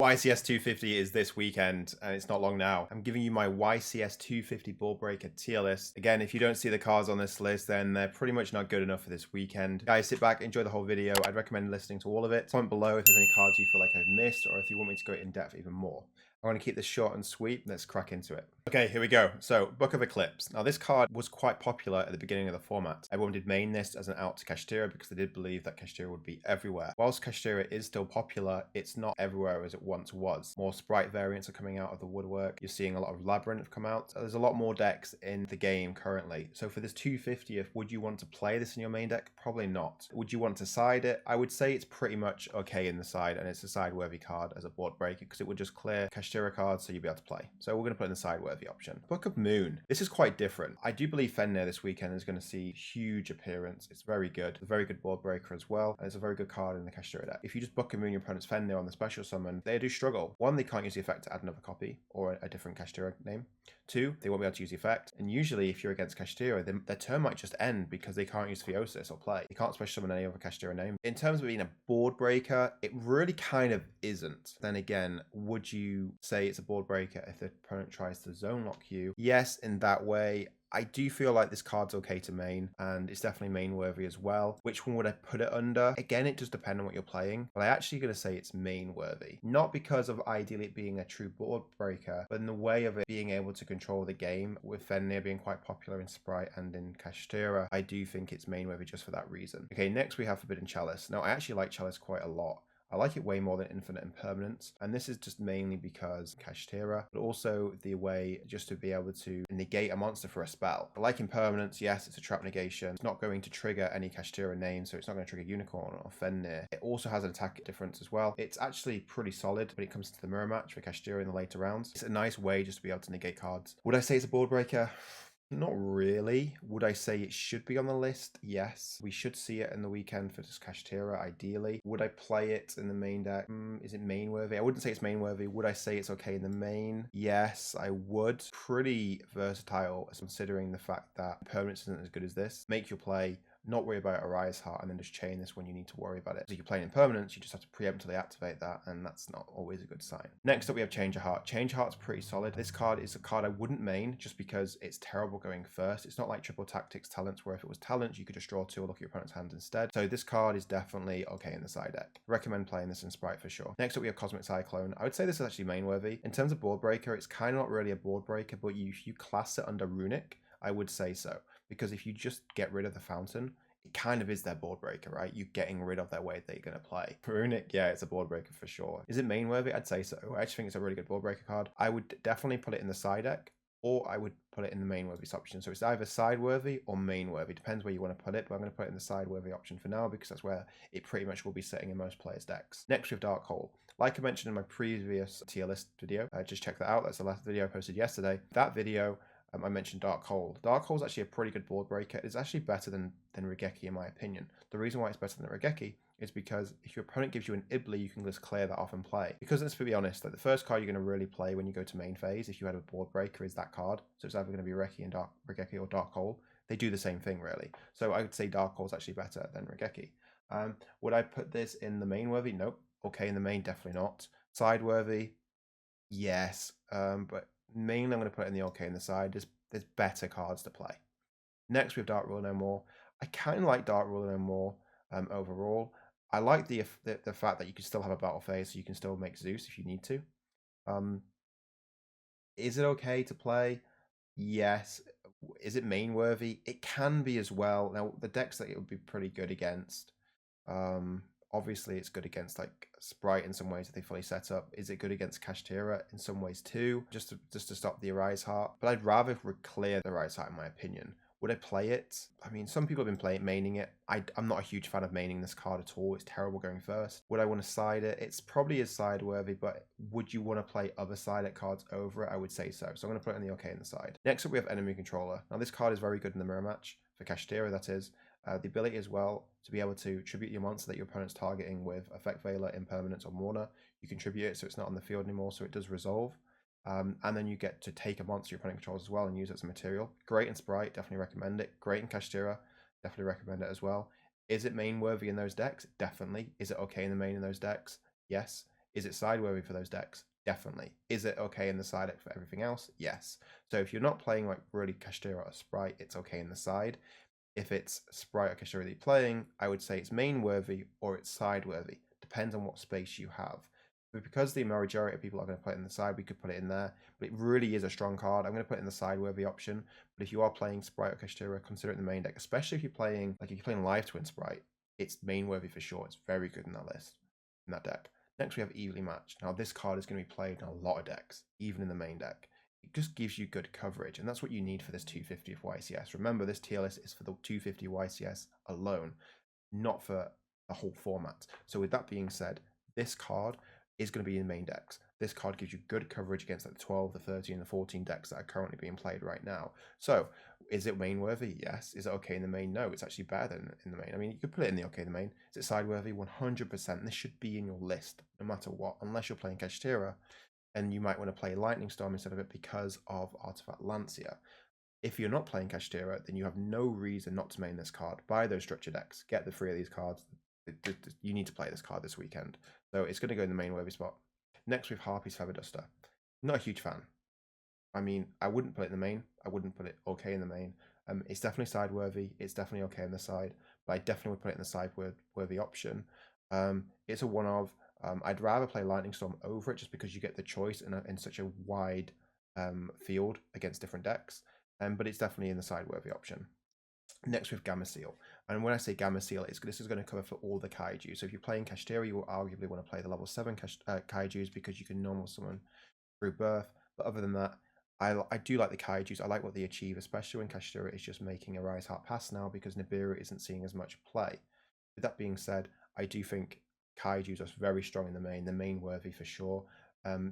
YCS 250 is this weekend, and it's not long now. I'm giving you my YCS 250 ball breaker tier list. Again, if you don't see the cards on this list, then they're pretty much not good enough for this weekend. Guys, sit back, enjoy the whole video. I'd recommend listening to all of it. Comment below if there's any cards you feel like I've missed, or if you want me to go in depth even more. I want to keep this short and sweet. Let's crack into it. Okay, here we go. So, Book of Eclipse. Now, this card was quite popular at the beginning of the format. Everyone did main this as an out to Kashtira because they did believe that Kashtira would be everywhere. Whilst Kashtira is still popular, it's not everywhere as it once was. More Spright variants are coming out of the woodwork. You're seeing a lot of Labyrinth come out. There's a lot more decks in the game currently. So for this 250th, would you want to play this in your main deck? Probably not. Would you want to side it? I would say it's pretty much okay in the side, and it's a side-worthy card as a board breaker because it would just clear Kashtira cards so you'd be able to play. So we're going to put in the side-worthy option. Book of Moon. This is quite different. I do believe Fenrir this weekend is going to see huge appearance. It's very good. A very good board breaker as well. And it's a very good card in the Kashtira deck. If you just Book of Moon your opponent's Fenrir on the special summon, they do struggle. One, they can't use the effect to add another copy or a different Kashtira name. Two, they won't be able to use the effect. And usually if you're against Kashtira, their turn might just end because they can't use Theosis or play. You can't special summon any other Kashtira name. In terms of being a board breaker, it really kind of isn't. Then again, would you say it's a board breaker if the opponent tries to zone lock you? Yes, in that way. I do feel like this card's okay to main, and it's definitely main worthy as well. Which one would I put it under? Again, it does depend on what you're playing, but I'm actually going to say it's main worthy. Not because of ideally it being a true board breaker, but in the way of it being able to control the game, with Fenrir being quite popular in Spright and in Kashtira. I do think it's main worthy just for that reason. Okay, next we have Forbidden Chalice. Now, I actually like Chalice quite a lot. I like it way more than Infinite Impermanence, and this is just mainly because Kashtira, but also the way just to be able to negate a monster for a spell. I like Impermanence, yes, it's a trap negation. It's not going to trigger any Kashtira name, so it's not going to trigger Unicorn or Fenrir. It also has an attack difference as well. It's actually pretty solid when it comes to the mirror match for Kashtira in the later rounds. It's a nice way just to be able to negate cards. Would I say it's a board breaker? Not really. Would I say it should be on the list? Yes. We should see it in the weekend for just Kashtira, ideally. Would I play it in the main deck? Is it main worthy? I wouldn't say it's main worthy. Would I say it's okay in the main? Yes, I would. Pretty versatile, considering the fact that permanence isn't as good as this. Make your play, not worry about Arise Heart, and then just chain this when you need to worry about it. So if you're playing in permanence, you just have to preemptively activate that, and that's not always a good sign. Next up, we have Change of Heart. Change of Heart's pretty solid. This card is a card I wouldn't main just because it's terrible going first. It's not like Triple Tactics Talents, where if it was Talents, you could just draw two or look at your opponent's hand instead. So this card is definitely okay in the side deck. Recommend playing this in Spright for sure. Next up, we have Cosmic Cyclone. I would say this is actually main worthy. In terms of board breaker, it's kind of not really a board breaker, but if you class it under Runick, I would say so. Because if you just get rid of the fountain, it kind of is their board breaker, right? You're getting rid of their way they're going to play. Runick, yeah, it's a board breaker for sure. Is it main worthy? I'd say so. I actually think it's a really good board breaker card. I would definitely put it in the side deck, or I would put it in the main worthy option. So it's either side worthy or main worthy. Depends where you want to put it, but I'm going to put it in the side worthy option for now because that's where it pretty much will be sitting in most players' decks. Next, we have Dark Hole. Like I mentioned in my previous tier list video, just check that out. That's the last video I posted yesterday. That video, I mentioned Dark Hole. Dark Hole is actually a pretty good board breaker. It's actually better than Raigeki in my opinion. The reason why it's better than Raigeki is because if your opponent gives you an Ibli, you can just clear that off and play. Because let's be honest, like the first card you're going to really play when you go to main phase, if you had a board breaker, is that card. So it's either going to be Raigeki or Dark Hole. They do the same thing really. So I would say Dark Hole is actually better than Raigeki. Would I put this in the main worthy? Nope. Okay, in the main, definitely not. Side worthy? Yes. But mainly I'm going to put it in the okay in the side. There's better cards to play. Next we have Dark Ruler No More. I kind of like Dark Ruler No More overall. I like the fact that you can still have a battle phase, so you can still make Zeus if you need to. Is it okay to play? Yes. Is it main worthy? It can be as well. Now the decks that it would be pretty good against. Obviously, it's good against like Spright in some ways if they fully set up. Is it good against Kashtira in some ways too? Just to stop the Arise Heart. But I'd rather clear the Arise Heart in my opinion. Would I play it? I mean, some people have been maining it. I'm not a huge fan of maining this card at all. It's terrible going first. Would I want to side it? It's probably is side worthy, but would you want to play other side deck cards over it? I would say so. So I'm going to put it in the okay in the side. Next up, we have Enemy Controller. Now, this card is very good in the mirror match for Kashtira, that is. The ability as well to be able to tribute your monster that your opponent's targeting with Effect Veiler, Impermanence, or Mourner. You contribute it so it's not on the field anymore, so it does resolve. And then you get to take a monster your opponent controls as well and use it as a material. Great in Spright, definitely recommend it. Great in Kashtira, definitely recommend it as well. Is it main worthy in those decks? Definitely. Is it okay in the main in those decks? Yes. Is it sideworthy for those decks? Definitely. Is it okay in the side deck for everything else? Yes. So if you're not playing like really Kashtira or Spright, it's okay in the side. If it's Spright or Kashtira that you're playing, I would say it's main worthy or it's side worthy. Depends on what space you have. But because the majority of people are going to play it in the side, we could put it in there. But it really is a strong card. I'm going to put it in the side worthy option. But if you are playing Spright or Kashtira, consider it in the main deck. Especially if you're playing Live Twin Spright, it's main worthy for sure. It's very good in that list, in that deck. Next we have Evenly Matched. Now this card is going to be played in a lot of decks, even in the main deck. It just gives you good coverage, and that's what you need for this 250 of YCS. Remember, this tier list is for the 250 YCS alone, not for the whole format. So with that being said, this card is going to be in main decks. This card gives you good coverage against like the 12, the 13, and the 14 decks that are currently being played right now. So, is it main worthy? Yes. Is it okay in the main? No. It's actually better than in the main. I mean, you could put it in the okay in the main. Is it side worthy? 100%. This should be in your list, no matter what, unless you're playing Kashtira, and you might want to play Lightning Storm instead of it because of Artifact Lancia. If you're not playing Kashtira, then you have no reason not to main this card. Buy those structure decks. Get the 3 of these cards. You need to play this card this weekend. So it's going to go in the main worthy spot. Next, we have Harpy's Feather Duster. Not a huge fan. I mean, I wouldn't put it in the main. I wouldn't put it okay in the main. It's definitely side worthy. It's definitely okay in the side. But I definitely would put it in the side worthy option. It's a one of. I'd rather play Lightning Storm over it just because you get the choice in such a wide field against different decks. But it's definitely in the side worthy option. Next, we have Gamma Seal. And when I say Gamma Seal, this is going to cover for all the kaiju. So if you're playing Kashtira, you will arguably want to play the level 7 kaijus because you can normal summon through birth. But other than that, I do like the kaijus. I like what they achieve, especially when Kashtira is just making a Rise Heart pass now because Nibiru isn't seeing as much play. With that being said, I do think kaijus are very strong in the main. They're main worthy for sure.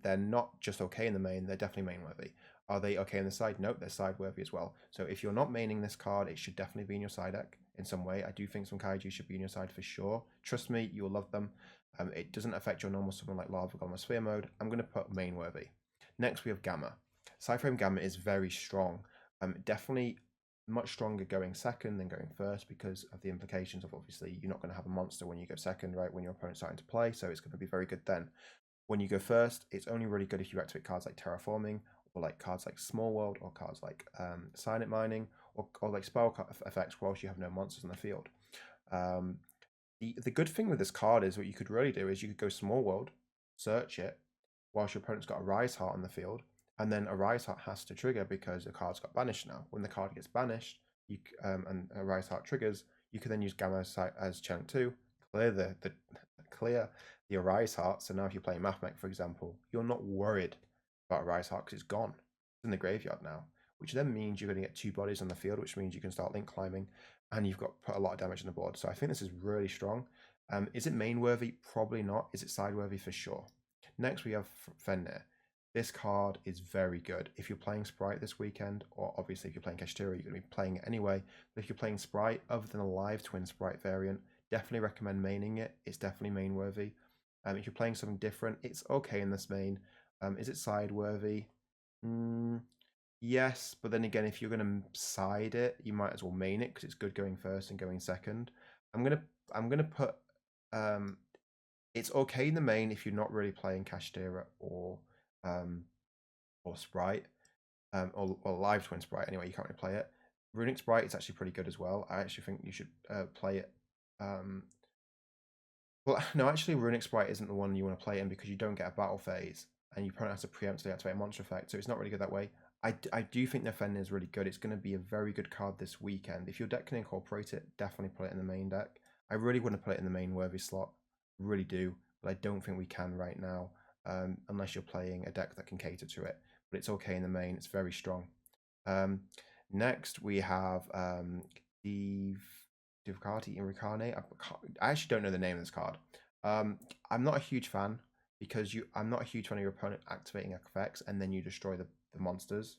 They're not just okay in the main, they're definitely main worthy. Are they okay in the side? Nope, they're side worthy as well. So if you're not maining this card, it should definitely be in your side deck in some way. I do think some kaiju should be in your side for sure. Trust me, you'll love them. It doesn't affect your normal summon like Lava Golem or Sphere mode. I'm going to put main worthy. Next, we have Gamma. Sideframe Gamma is very strong. Definitely much stronger going second than going first because of the implications of obviously you're not going to have a monster when you go second, right? When your opponent's starting to play, so it's going to be very good then. When you go first, it's only really good if you activate cards like Terraforming, or like cards like Small World, or cards like Silent Mining, or like spell effects whilst you have no monsters in the field. The good thing with this card is what you could really do is you could go Small World, search it, whilst your opponent's got a Rise Heart on the field, and then a Rise Heart has to trigger because the card's got banished now. When the card gets banished, and a Rise Heart triggers, you can then use Gamma as chunk 2, clear the Arise Heart. So now if you're playing Mathmech, for example, you're not worried about Arise Heart because it's gone. It's in the graveyard now, which then means you're going to get 2 bodies on the field, which means you can start link climbing, and you've got put a lot of damage on the board. So I think this is really strong. Is it main worthy? Probably not. Is it side worthy? For sure. Next, we have Fenrir. This card is very good. If you're playing Spright this weekend, or obviously if you're playing Kashtira, you're going to be playing it anyway. But if you're playing Spright, other than a live twin Spright variant, definitely recommend maining it. It's definitely main worthy. If you're playing something different, it's okay in this main. Is it side worthy? Yes, but then again, if you're going to side it, you might as well main it because it's good going first and going second. I'm gonna put it's okay in the main if you're not really playing Kashtira or Spright, or live twin Spright. Anyway, you can't really play it. Runick Spright is actually pretty good as well. I actually think you should play it. Well, no, actually, Runick Spright isn't the one you want to play in because you don't get a battle phase, and you probably have to preemptively activate a monster effect, so it's not really good that way. I do think the Fenrir is really good. It's going to be a very good card this weekend. If your deck can incorporate it, definitely put it in the main deck. I really wouldn't put it in the main worthy slot. I really do, but I don't think we can right now, unless you're playing a deck that can cater to it. But it's okay in the main. It's very strong. Next, we have Divkati Incarnate. I actually don't know the name of this card. I'm not a huge fan because I'm not a huge fan of your opponent activating effects and then you destroy the monsters.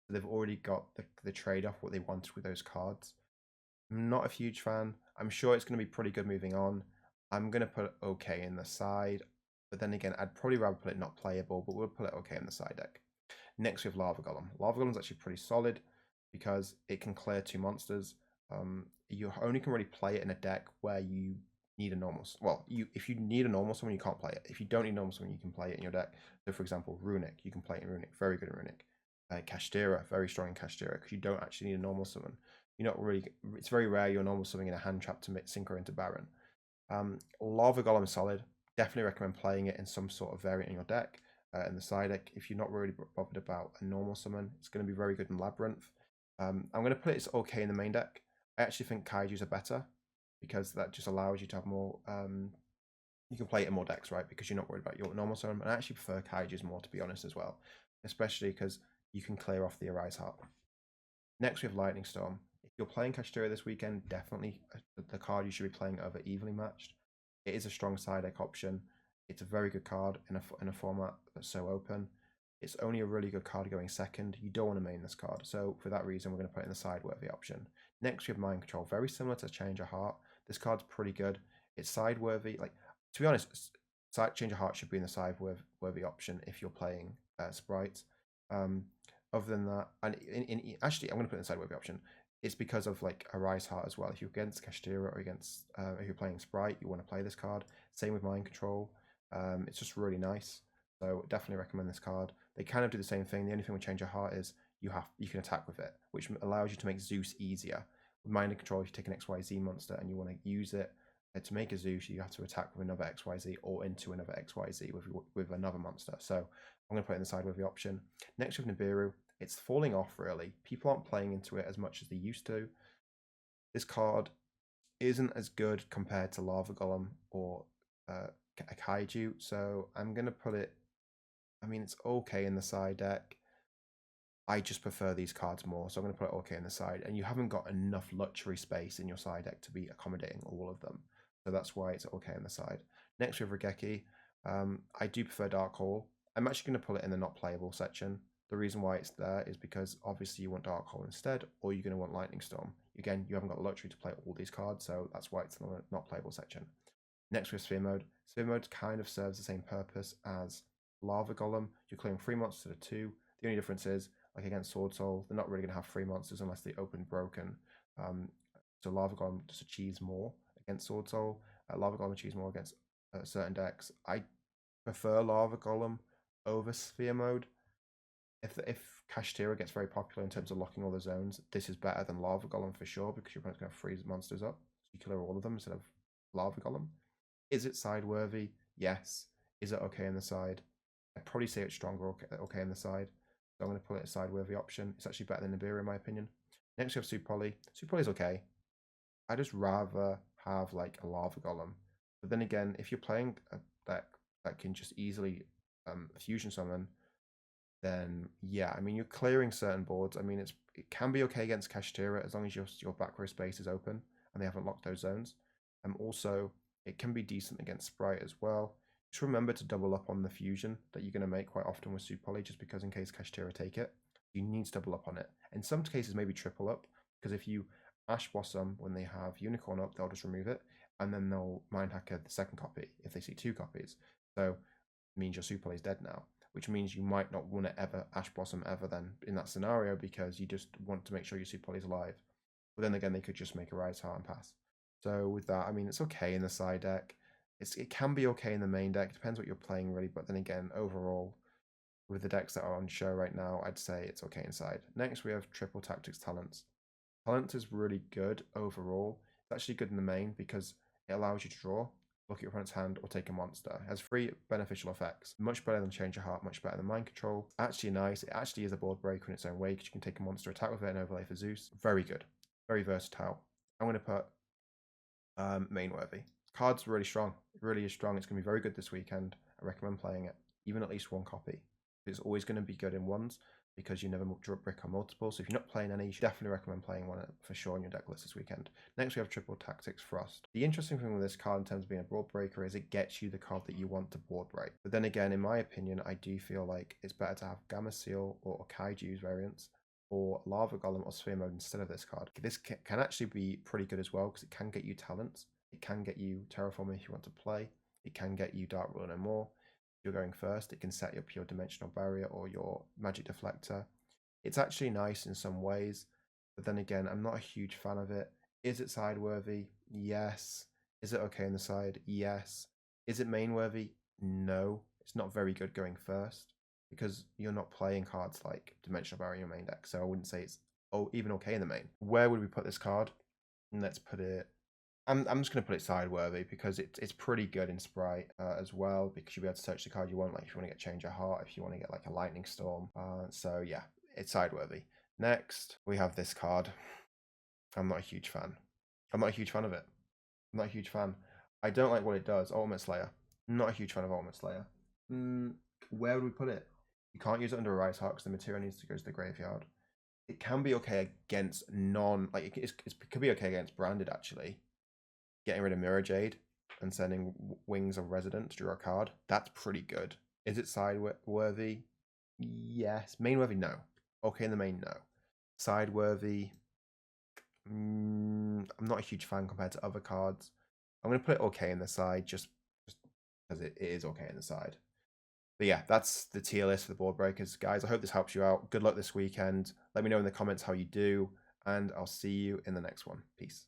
So they've already got the trade-off what they wanted with those cards. I'm not a huge fan. I'm sure it's going to be pretty good moving on. I'm going to put it okay in the side, but then again, I'd probably rather put it not playable, but we'll put it okay in the side deck. Next, we have Lava Golem. Lava Golem is actually pretty solid because it can clear 2 monsters. You only can really play it in a deck where you need a normal, well, if you need a normal summon, you can't play it. If you don't need a normal summon, you can play it in your deck. So for example, Runick, you can play it in Runick, very good in Runick. Kashtira, very strong in Kashtira, because you don't actually need a normal summon. You're not really, it's very rare you're normal summoning in a hand trap to synchro into Baron. Lava Golem is solid. Definitely recommend playing it in some sort of variant in your deck. In the side deck, if you're not really bothered about a normal summon, it's going to be very good in Labyrinth. I'm going to put it's okay in the main deck. I actually think Kaijus are better, because that just allows you to have more, you can play it in more decks, right? Because you're not worried about your normal summon. And I actually prefer Kaijus more, to be honest, as well. Especially because you can clear off the Arise Heart. Next we have Lightning Storm. If you're playing Kashtira this weekend, definitely the card you should be playing over Evenly Matched. It is a strong side deck option. It's a very good card in a format that's so open. It's only a really good card going second. You don't want to main this card. So for that reason, we're going to put it in the side worthy option. Next, we have Mind Control. Very similar to Change of Heart. This card's pretty good. It's side worthy. Like, to be honest, Change of Heart should be in the side worthy option if you're playing Spright. Other than that, and actually, I'm going to put it in the side worthy option. It's because of like Arise Heart as well. If you're against Kashtira or against if you're playing Spright, you want to play this card. Same with Mind Control. It's just really nice. So definitely recommend this card. They kind of do the same thing. The only thing with Change of Heart is you can attack with it, which allows you to make Zeus easier. With Mind Control, if you take an XYZ monster and you want to use it to make a Zeus, you have to attack with another XYZ or into another XYZ with another monster. So I'm going to put it in the side with the option. Next with Nibiru, it's falling off really. People aren't playing into it as much as they used to. This card isn't as good compared to Lava Golem or a Kaiju, so I'm going to put it, I mean, it's okay in the side deck. I just prefer these cards more, so I'm going to put it okay in the side. And you haven't got enough luxury space in your side deck to be accommodating all of them. So that's why it's okay in the side. Next we have Raigeki. I do prefer Dark Hole. I'm actually going to put it in the not playable section. The reason why it's there is because obviously you want Dark Hole instead, or you're going to want Lightning Storm. Again, you haven't got the luxury to play all these cards, so that's why it's in the not playable section. Next we have Sphere Mode. Sphere Mode kind of serves the same purpose as Lava Golem. You're clearing 3 monsters to 2. The only difference is, like against Sword Soul, they're not really going to have 3 monsters unless they open broken. So Lava Golem just achieves more against Sword Soul. Lava Golem achieves more against certain decks. I prefer Lava Golem over Sphere Mode. If Kashtira gets very popular in terms of locking all the zones, this is better than Lava Golem for sure, because your opponent's going to freeze monsters up. So you clear all of them instead of Lava Golem. Is it side worthy? Yes. Is it okay in the side? I'd probably say it's stronger okay in the side. So I'm going to put it a side worthy option. It's actually better than Nibiru in my opinion. Next we have Supoly. Supoly's okay. I just rather have like a Lava Golem. But then again, if you're playing a deck that can just easily fusion summon, then yeah, I mean, you're clearing certain boards. I mean, it can be okay against Kashtira as long as your back row space is open and they haven't locked those zones. Also, it can be decent against Spright as well. Just remember to double up on the fusion that you're going to make quite often with Supoly, just because in case Kashtira take it, you need to double up on it. In some cases, maybe triple up, because if you Ash Blossom when they have Unicorn up, they'll just remove it, and then they'll Mind Hacker the second copy if they see 2 copies. So it means your Supoly is dead now, which means you might not want to ever Ash Blossom ever then in that scenario, because you just want to make sure your Supoly is alive. But then again, they could just make a Rise Heart and pass. So with that, I mean, it's okay in the side deck. It can be okay in the main deck. It depends what you're playing, really. But then again, overall, with the decks that are on show right now, I'd say it's okay inside. Next, we have Triple Tactics Talents. Talents is really good overall. It's actually good in the main because it allows you to draw, look at your opponent's hand, or take a monster. It has 3 beneficial effects. Much better than Change of Heart, much better than Mind Control. Actually nice. It actually is a board breaker in its own way, because you can take a monster, attack with it, and overlay for Zeus. Very good. Very versatile. I'm going to put main worthy. Card's really strong. It really is strong. It's going to be very good this weekend. I recommend playing it, even at least 1 copy. It's always going to be good in ones, because you never draw a brick on multiple. So if you're not playing any, you should definitely recommend playing one for sure in your deck list this weekend. Next, we have Triple Tactics Frost. The interesting thing with this card in terms of being a board breaker is it gets you the card that you want to board break. But then again, in my opinion, I do feel like it's better to have Gamma Seal or Kaiju's variants, or Lava Golem or Sphere Mode instead of this card. This can actually be pretty good as well, because it can get you talents. It can get you Terraforming if you want to play. It can get you Dark Ruler No More. If you're going first, it can set up your Dimensional Barrier or your Magic Deflector. It's actually nice in some ways, but then again, I'm not a huge fan of it. Is it side worthy? Yes. Is it okay in the side? Yes. Is it main worthy? No. It's not very good going first because you're not playing cards like Dimensional Barrier in your main deck, so I wouldn't say it's even okay in the main. Where would we put this card? Let's put it. I'm just going to put it side worthy because it's pretty good in Spright as well, because you'll be able to search the card you want, like if you want to get Change of Heart, if you want to get like a Lightning Storm. So yeah, it's side worthy. Next, we have this card. I'm not a huge fan. I'm not a huge fan of it. I'm not a huge fan. I don't like what it does. Ultimate Slayer. I'm not a huge fan of Ultimate Slayer. Where would we put it? You can't use it under a Rise Heart because the material needs to go to the graveyard. It can be okay against it could be okay against branded actually. Getting rid of Mirror Jade and sending Wings of Resident to draw a card. That's pretty good. Is it side worthy? Yes. Main worthy? No. Okay in the main? No. Side worthy? I'm not a huge fan compared to other cards. I'm going to put it okay in the side just because it is okay in the side. But yeah, that's the tier list for the board breakers. Guys, I hope this helps you out. Good luck this weekend. Let me know in the comments how you do, and I'll see you in the next one. Peace.